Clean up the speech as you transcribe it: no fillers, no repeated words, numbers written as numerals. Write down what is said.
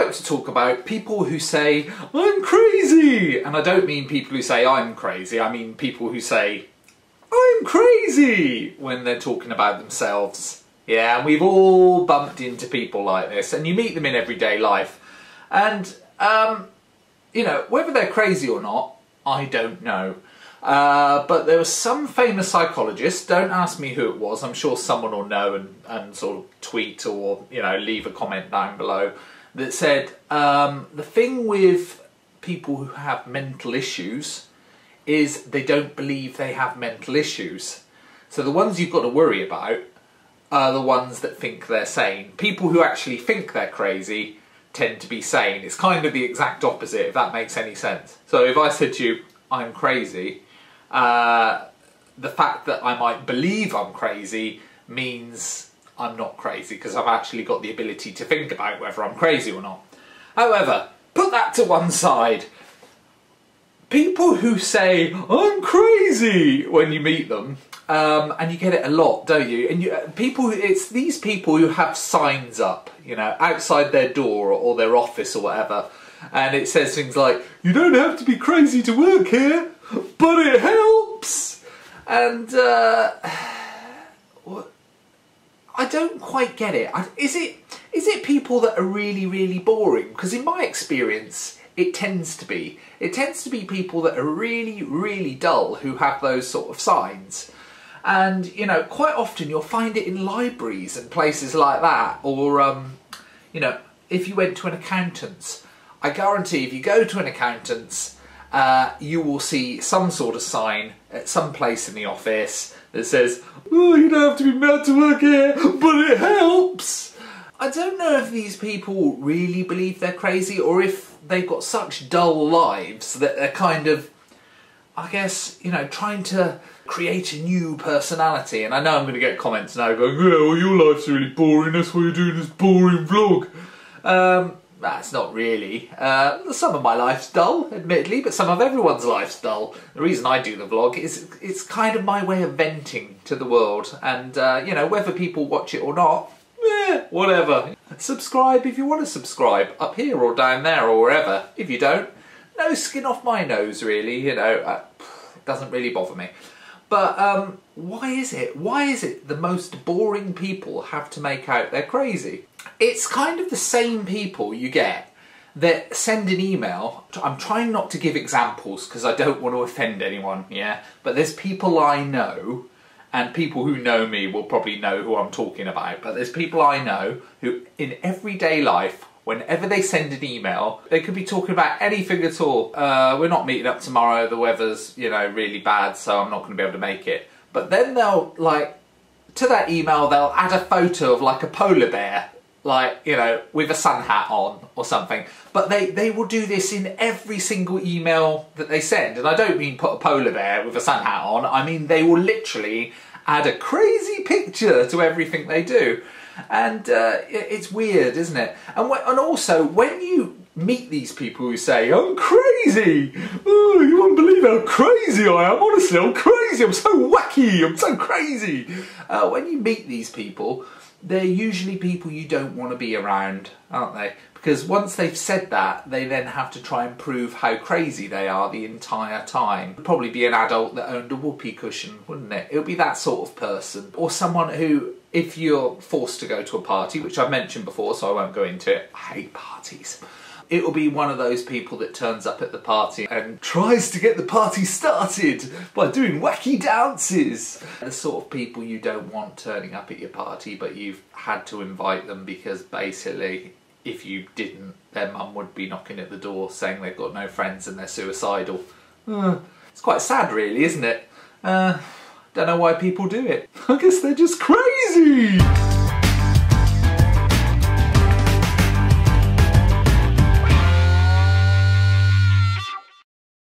like to talk about people who say, I'm crazy! And I don't mean people who say I'm crazy, I mean people who say, I'm crazy! when they're talking about themselves. Yeah, and we've all bumped into people like this, and you meet them in everyday life. And, you know, whether they're crazy or not, I don't know. But there was some famous psychologist, don't ask me who it was, I'm sure someone will know and sort of tweet or, you know, leave a comment down below, that said, the thing with people who have mental issues is they don't believe they have mental issues. So the ones you've got to worry about are the ones that think they're sane. People who actually think they're crazy tend to be sane. It's kind of the exact opposite, if that makes any sense. So if I said to you, I'm crazy, the fact that I might believe I'm crazy means I'm not crazy, because I've actually got the ability to think about whether I'm crazy or not. However, put that to one side. People who say, I'm crazy, when you meet them, and you get it a lot, don't you? And it's these people who have signs up, you know, outside their door or their office or whatever, and it says things like, you don't have to be crazy to work here, but it helps! And, I don't quite get it. Is it people that are really, really boring? Because in my experience, it tends to be. It tends to be people that are really, really dull who have those sort of signs. And, you know, quite often you'll find it in libraries and places like that. Or, you know, if you went to an accountant's, I guarantee if you go to an accountant's, you will see some sort of sign at some place in the office that says, oh, you don't have to be mad to work here, but it helps. I don't know if these people really believe they're crazy, or if they've got such dull lives that they're kind of, I guess, you know, trying to create a new personality. And I know I'm going to get comments now going, yeah, well, your life's really boring, that's why you're doing this boring vlog. That's not really. Some of my life's dull, admittedly, but some of everyone's life's dull. The reason I do the vlog is it's kind of my way of venting to the world. And, you know, whether people watch it or not, whatever. Subscribe if you want to subscribe, up here or down there or wherever. If you don't, no skin off my nose, really, you know. It doesn't really bother me. But why is it the most boring people have to make out they're crazy? It's kind of the same people you get that send an email. I'm trying not to give examples because I don't want to offend anyone, yeah? But there's people I know, and people who know me will probably know who I'm talking about, but there's people I know who in everyday life, whenever they send an email, they could be talking about anything at all. We're not meeting up tomorrow, the weather's, you know, really bad, so I'm not going to be able to make it. But then they'll, like, to that email, they'll add a photo of, like, a polar bear, like, you know, with a sun hat on or something. But they will do this in every single email that they send. And I don't mean put a polar bear with a sun hat on, I mean they will literally add a crazy picture to everything they do. And it's weird, isn't it? And also, when you meet these people who say, I'm crazy! Oh, you won't believe how crazy I am, honestly, I'm crazy, I'm so wacky, I'm so crazy! When you meet these people, they're usually people you don't want to be around, aren't they? Because once they've said that, they then have to try and prove how crazy they are the entire time. It'd probably be an adult that owned a whoopee cushion, wouldn't it? It would be that sort of person. Or someone who, if you're forced to go to a party, which I've mentioned before, so I won't go into it, I hate parties. It will be one of those people that turns up at the party and tries to get the party started by doing wacky dances. The sort of people you don't want turning up at your party, but you've had to invite them because basically, if you didn't, their mum would be knocking at the door saying they've got no friends and they're suicidal. It's quite sad, really, isn't it? Don't know why people do it. I guess they're just crazy!